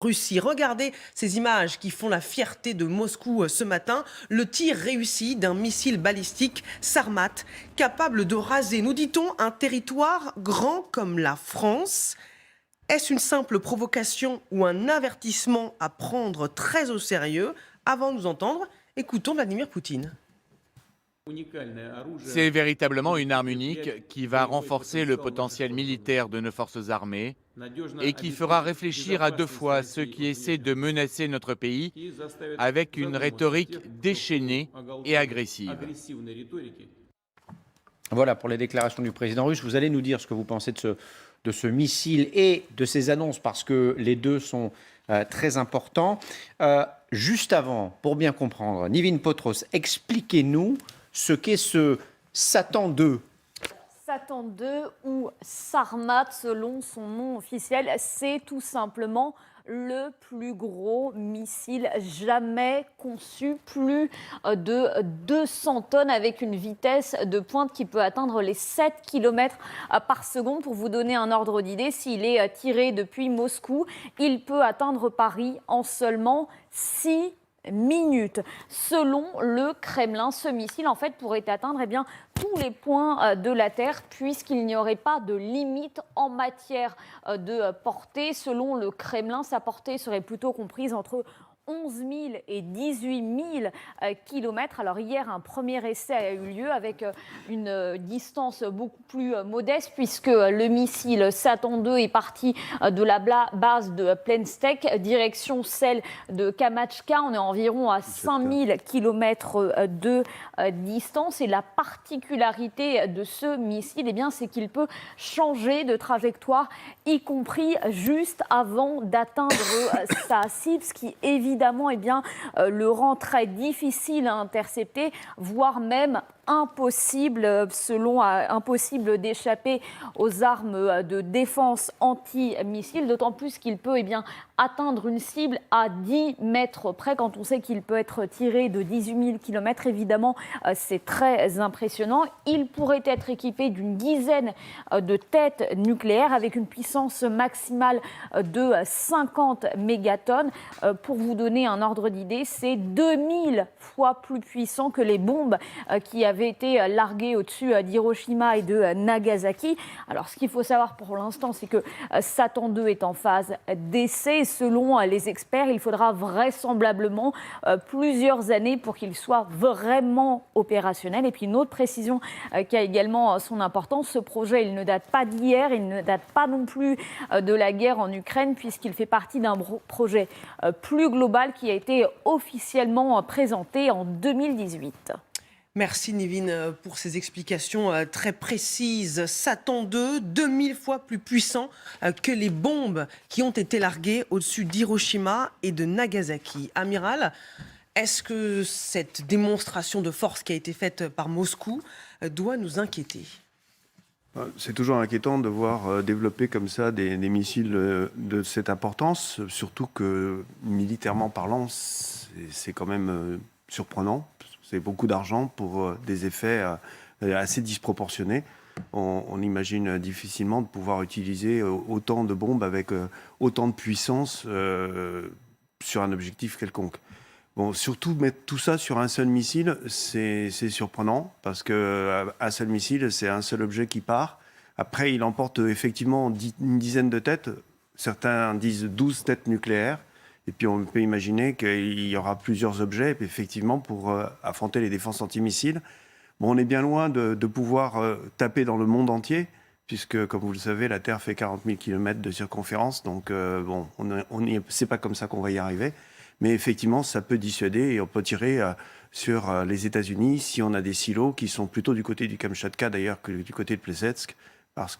Russie. Regardez ces images qui font la fierté de Moscou ce matin. Le tir réussi d'un missile balistique Sarmat, capable de raser, nous dit-on, un territoire grand comme la France. Est-ce une simple provocation ou un avertissement à prendre très au sérieux? Avant de nous entendre, écoutons Vladimir Poutine. C'est véritablement une arme unique qui va renforcer le potentiel militaire de nos forces armées et qui fera réfléchir à deux fois ceux qui essaient de menacer notre pays avec une rhétorique déchaînée et agressive. Voilà pour les déclarations du président russe. Vous allez nous dire ce que vous pensez de ce missile et de ces annonces, parce que les deux sont très importants. Juste avant, pour bien comprendre, Nivin Potros, expliquez-nous ce qu'est ce Satan 2. Satan 2 ou Sarmat selon son nom officiel, c'est tout simplement le plus gros missile jamais conçu, plus de 200 tonnes avec une vitesse de pointe qui peut atteindre les 7 km par seconde. Pour vous donner un ordre d'idée, s'il est tiré depuis Moscou, il peut atteindre Paris en seulement 6 minutes. Selon le Kremlin, ce missile en fait pourrait atteindre tous les points de la Terre puisqu'il n'y aurait pas de limite en matière de portée. Selon le Kremlin, sa portée serait plutôt comprise entre 11 000 et 18 000 kilomètres. Alors hier, un premier essai a eu lieu avec une distance beaucoup plus modeste puisque le missile Satan 2 est parti de la base de Plentstek, direction celle de Kamachka. On est environ à 5 000 kilomètres de distance. Et la particularité de ce missile, c'est qu'il peut changer de trajectoire, y compris juste avant d'atteindre sa cible, ce qui évidemment le rend très difficile à intercepter, voire même impossible, impossible d'échapper aux armes de défense anti-missiles, d'autant plus qu'il peut atteindre une cible à 10 mètres près. Quand on sait qu'il peut être tiré de 18 000 km, évidemment, c'est très impressionnant. Il pourrait être équipé d'une dizaine de têtes nucléaires avec une puissance maximale de 50 mégatonnes. Pour vous donner un ordre d'idée, c'est 2000 fois plus puissant que les bombes qui avaient été larguées au-dessus d'Hiroshima et de Nagasaki. Alors, ce qu'il faut savoir pour l'instant, c'est que Satan 2 est en phase d'essai. Selon les experts, il faudra vraisemblablement plusieurs années pour qu'il soit vraiment opérationnel. Et puis, une autre précision qui a également son importance, ce projet, il ne date pas d'hier, il ne date pas non plus de la guerre en Ukraine, puisqu'il fait partie d'un projet plus global qui a été officiellement présenté en 2018. Merci Nivin pour ces explications très précises. Satan 2, 2000 fois plus puissant que les bombes qui ont été larguées au-dessus d'Hiroshima et de Nagasaki. Amiral, est-ce que cette démonstration de force qui a été faite par Moscou doit nous inquiéter ? C'est toujours inquiétant de voir développer comme ça des missiles de cette importance, surtout que militairement parlant, c'est quand même surprenant. C'est beaucoup d'argent pour des effets assez disproportionnés. On imagine difficilement de pouvoir utiliser autant de bombes avec autant de puissance sur un objectif quelconque. Bon, surtout mettre tout ça sur un seul missile, c'est surprenant parce qu'un seul missile, c'est un seul objet qui part. Après, il emporte effectivement une dizaine de têtes. Certains disent 12 têtes nucléaires. Et puis on peut imaginer qu'il y aura plusieurs objets, effectivement, pour affronter les défenses antimissiles. Bon, on est bien loin de pouvoir taper dans le monde entier, puisque, comme vous le savez, la Terre fait 40 000 km de circonférence. Donc, c'est pas comme ça qu'on va y arriver. Mais effectivement, ça peut dissuader et on peut tirer sur les États-Unis si on a des silos qui sont plutôt du côté du Kamchatka, d'ailleurs, que du côté de Plesetsk,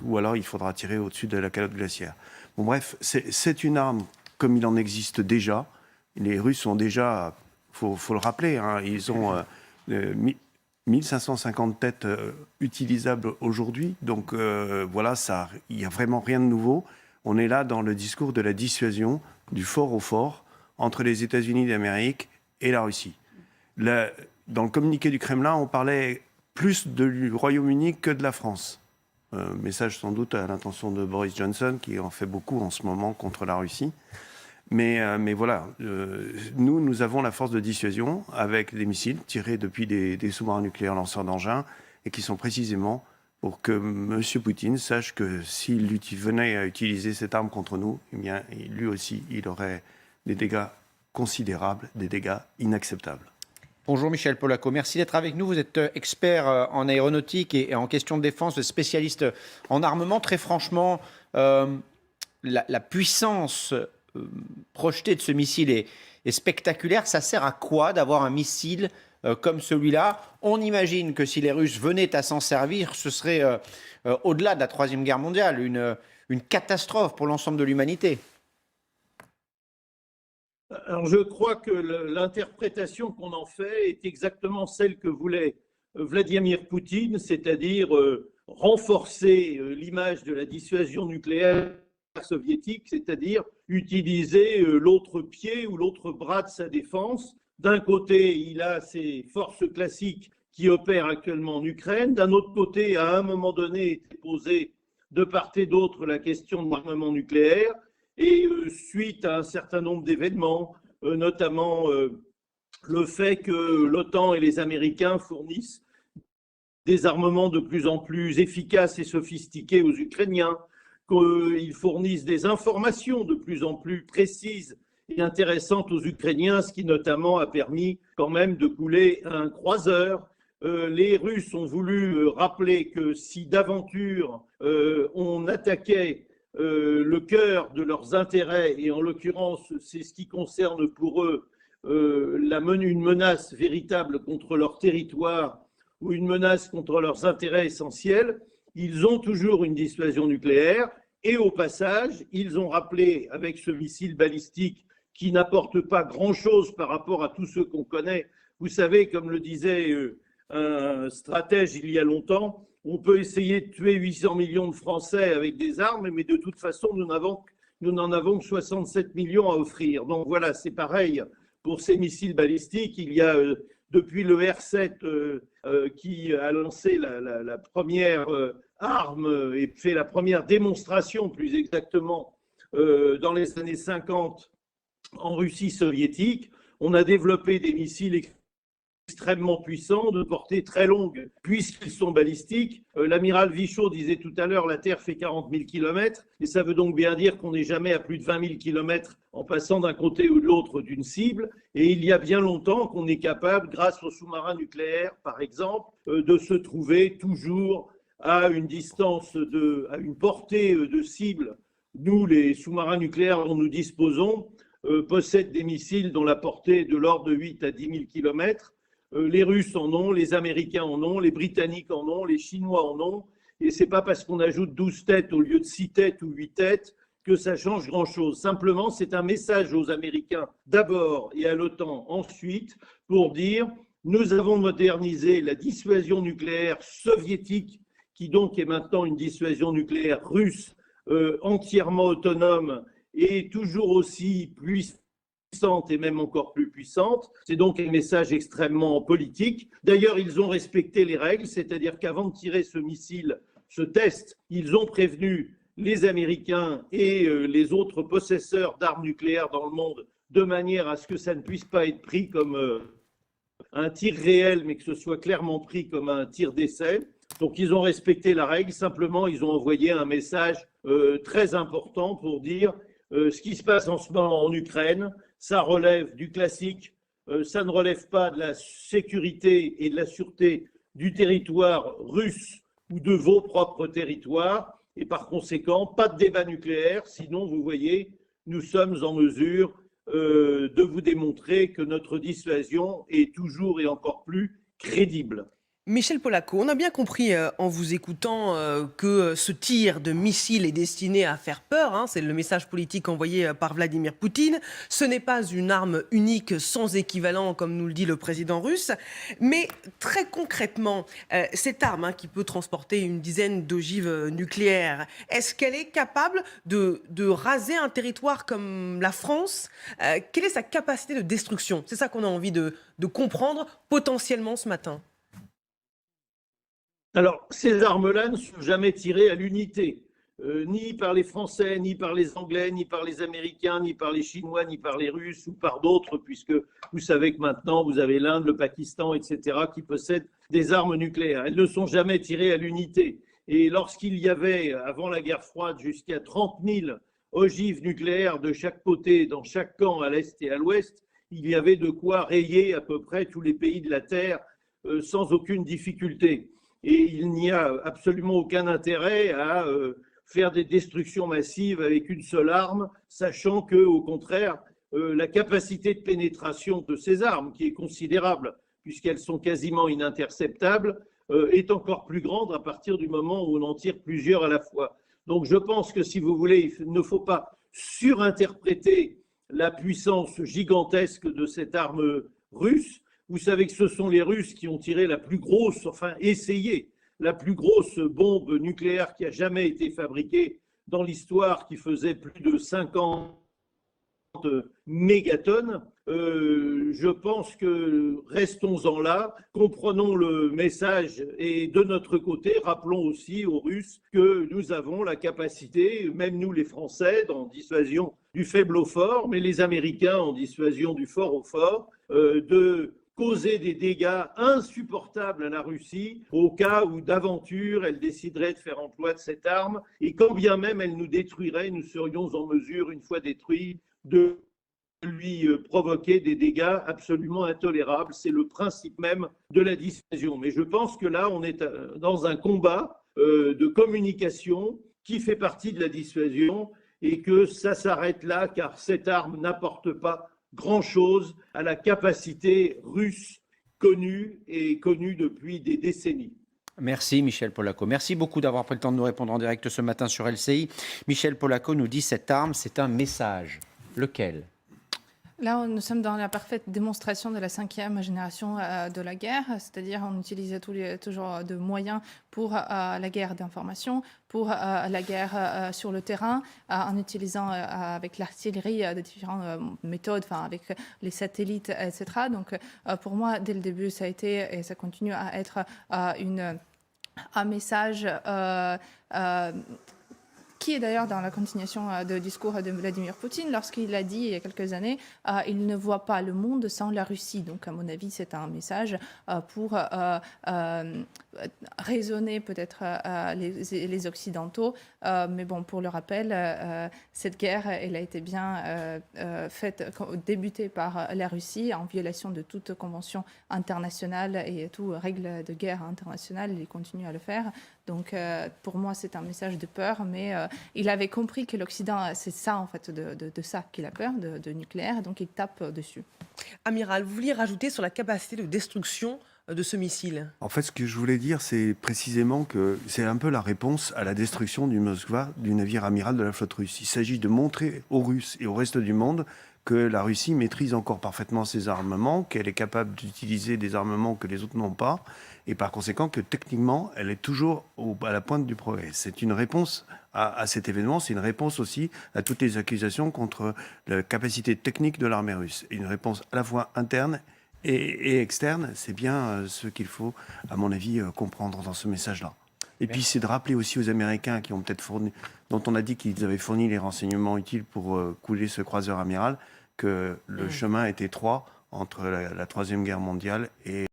ou alors il faudra tirer au-dessus de la calotte glaciaire. Bon, bref, c'est une arme comme il en existe déjà. Les Russes ont déjà, faut le rappeler, ils ont 1550 têtes utilisables aujourd'hui. Donc voilà, il n'y a vraiment rien de nouveau. On est là dans le discours de la dissuasion, du fort au fort, entre les États-Unis d'Amérique et la Russie. Dans le communiqué du Kremlin, on parlait plus du Royaume-Uni que de la France. Message sans doute à l'intention de Boris Johnson, qui en fait beaucoup en ce moment contre la Russie. Mais voilà, nous avons la force de dissuasion avec des missiles tirés depuis des sous-marins nucléaires lanceurs d'engins et qui sont précisément pour que M. Poutine sache que s'il venait à utiliser cette arme contre nous, eh bien, lui aussi, il aurait des dégâts considérables, des dégâts inacceptables. Bonjour Michel Polaco, merci d'être avec nous. Vous êtes expert en aéronautique et en question de défense, vous êtes spécialiste en armement. Très franchement, la puissance projetée de ce missile est spectaculaire. Ça sert à quoi d'avoir un missile comme celui-là? On imagine que si les Russes venaient à s'en servir, ce serait au-delà de la Troisième Guerre mondiale, une catastrophe pour l'ensemble de l'humanité. Alors je crois que l'interprétation qu'on en fait est exactement celle que voulait Vladimir Poutine, c'est-à-dire renforcer l'image de la dissuasion nucléaire soviétique, c'est-à-dire utiliser l'autre pied ou l'autre bras de sa défense. D'un côté, il a ses forces classiques qui opèrent actuellement en Ukraine. D'un autre côté, à un moment donné, était posée de part et d'autre la question de l'armement nucléaire. Et suite à un certain nombre d'événements, notamment le fait que l'OTAN et les Américains fournissent des armements de plus en plus efficaces et sophistiqués aux Ukrainiens, qu'ils fournissent des informations de plus en plus précises et intéressantes aux Ukrainiens, ce qui notamment a permis quand même de couler un croiseur. Les Russes ont voulu rappeler que si d'aventure on attaquait le cœur de leurs intérêts, et en l'occurrence, c'est ce qui concerne pour eux une menace véritable contre leur territoire ou une menace contre leurs intérêts essentiels, ils ont toujours une dissuasion nucléaire. Et au passage, ils ont rappelé avec ce missile balistique qui n'apporte pas grand-chose par rapport à tout ce qu'on connaît. Vous savez, comme le disait un stratège il y a longtemps, on peut essayer de tuer 800 millions de Français avec des armes, mais de toute façon, nous n'en avons que 67 millions à offrir. Donc voilà, c'est pareil pour ces missiles balistiques. Il y a, depuis le R-7 qui a lancé la première arme et fait la première démonstration, plus exactement, dans les années 50 en Russie soviétique, on a développé des missiles extrêmement puissants, de portée très longue, puisqu'ils sont balistiques. L'amiral Vichot disait tout à l'heure, la Terre fait 40 000 km, et ça veut donc bien dire qu'on n'est jamais à plus de 20 000 km en passant d'un côté ou de l'autre d'une cible. Et il y a bien longtemps qu'on est capable, grâce aux sous-marins nucléaires, par exemple, de se trouver toujours à une distance, à une portée de cible. Nous, les sous-marins nucléaires dont nous disposons, possèdent des missiles dont la portée est de l'ordre de 8 à 10 000 km. Les Russes en ont, les Américains en ont, les Britanniques en ont, les Chinois en ont. Et ce n'est pas parce qu'on ajoute 12 têtes au lieu de 6 têtes ou 8 têtes que ça change grand-chose. Simplement, c'est un message aux Américains d'abord et à l'OTAN ensuite pour dire nous avons modernisé la dissuasion nucléaire soviétique, qui donc est maintenant une dissuasion nucléaire russe entièrement autonome et toujours aussi puissante et même encore plus puissante. C'est donc un message extrêmement politique. D'ailleurs, ils ont respecté les règles, c'est-à-dire qu'avant de tirer ce missile, ce test, ils ont prévenu les Américains et les autres possesseurs d'armes nucléaires dans le monde de manière à ce que ça ne puisse pas être pris comme un tir réel, mais que ce soit clairement pris comme un tir d'essai. Donc, ils ont respecté la règle. Simplement, ils ont envoyé un message très important pour dire ce qui se passe en ce moment en Ukraine, ça relève du classique, ça ne relève pas de la sécurité et de la sûreté du territoire russe ou de vos propres territoires. Et par conséquent, pas de débat nucléaire, sinon, vous voyez, nous sommes en mesure de vous démontrer que notre dissuasion est toujours et encore plus crédible. Michel Polaco, on a bien compris en vous écoutant que ce tir de missile est destiné à faire peur. Hein, c'est le message politique envoyé par Vladimir Poutine. Ce n'est pas une arme unique sans équivalent, comme nous le dit le président russe. Mais très concrètement, cette arme qui peut transporter une dizaine d'ogives nucléaires, est-ce qu'elle est capable de raser un territoire comme la France? Quelle est sa capacité de destruction? C'est ça qu'on a envie de comprendre potentiellement ce matin. Alors, ces armes-là ne sont jamais tirées à l'unité. ni par les Français, ni par les Anglais, ni par les Américains, ni par les Chinois, ni par les Russes ou par d'autres, puisque vous savez que maintenant vous avez l'Inde, le Pakistan, etc., qui possèdent des armes nucléaires. Elles ne sont jamais tirées à l'unité. Et lorsqu'il y avait, avant la guerre froide, jusqu'à 30 000 ogives nucléaires de chaque côté, dans chaque camp, à l'est et à l'ouest, il y avait de quoi rayer à peu près tous les pays de la Terre sans aucune difficulté. Et il n'y a absolument aucun intérêt à faire des destructions massives avec une seule arme, sachant que, au contraire, la capacité de pénétration de ces armes, qui est considérable, puisqu'elles sont quasiment ininterceptables, est encore plus grande à partir du moment où on en tire plusieurs à la fois. Donc je pense que, si vous voulez, il ne faut pas surinterpréter la puissance gigantesque de cette arme russe. Vous savez que ce sont les Russes qui ont tiré la plus grosse, enfin essayé, la plus grosse bombe nucléaire qui a jamais été fabriquée dans l'histoire, qui faisait plus de 50 mégatonnes. Je pense que restons-en là, comprenons le message et de notre côté, rappelons aussi aux Russes que nous avons la capacité, même nous les Français, en dissuasion du faible au fort, mais les Américains en dissuasion du fort au fort, de causer des dégâts insupportables à la Russie au cas où d'aventure elle déciderait de faire emploi de cette arme, et quand bien même elle nous détruirait, nous serions en mesure, une fois détruits, de lui provoquer des dégâts absolument intolérables. C'est le principe même de la dissuasion. Mais je pense que là, on est dans un combat de communication qui fait partie de la dissuasion, et que ça s'arrête là, car cette arme n'apporte pas grand-chose à la capacité russe connue et connue depuis des décennies. Merci Michel Polaco. Merci beaucoup d'avoir pris le temps de nous répondre en direct ce matin sur LCI. Michel Polaco nous dit cette arme, c'est un message. Lequel ? Là, nous sommes dans la parfaite démonstration de la 5e génération de la guerre, c'est-à-dire on utilisait toujours de moyens pour la guerre d'information, pour la guerre sur le terrain, en utilisant avec l'artillerie de différentes méthodes, avec les satellites, etc. Donc pour moi, dès le début, ça a été et ça continue à être un message qui est d'ailleurs dans la continuation du discours de Vladimir Poutine, lorsqu'il a dit il y a quelques années il ne voit pas le monde sans la Russie. Donc à mon avis, c'est un message pour raisonner peut-être les Occidentaux. Mais bon, pour le rappel, cette guerre, elle a été bien débutée par la Russie en violation de toute convention internationale et toute règle de guerre internationale. Il continue à le faire. Donc pour moi, c'est un message de peur, mais il avait compris que l'Occident, c'est ça en fait, de ça qu'il a peur, de nucléaire, donc il tape dessus. Amiral, vous vouliez rajouter sur la capacité de destruction de ce missile? En fait, ce que je voulais dire, c'est précisément que c'est un peu la réponse à la destruction du Moskva, du navire amiral de la flotte russe. Il s'agit de montrer aux Russes et au reste du monde que la Russie maîtrise encore parfaitement ses armements, qu'elle est capable d'utiliser des armements que les autres n'ont pas, et par conséquent que techniquement, elle est toujours à la pointe du progrès. C'est une réponse à cet événement, c'est une réponse aussi à toutes les accusations contre la capacité technique de l'armée russe. Et une réponse à la fois interne et externe, c'est bien ce qu'il faut, à mon avis, comprendre dans ce message-là. Et puis, c'est de rappeler aussi aux Américains qui ont peut-être fourni, dont on a dit qu'ils avaient fourni les renseignements utiles pour couler ce croiseur amiral, que le chemin est étroit entre la Troisième Guerre mondiale et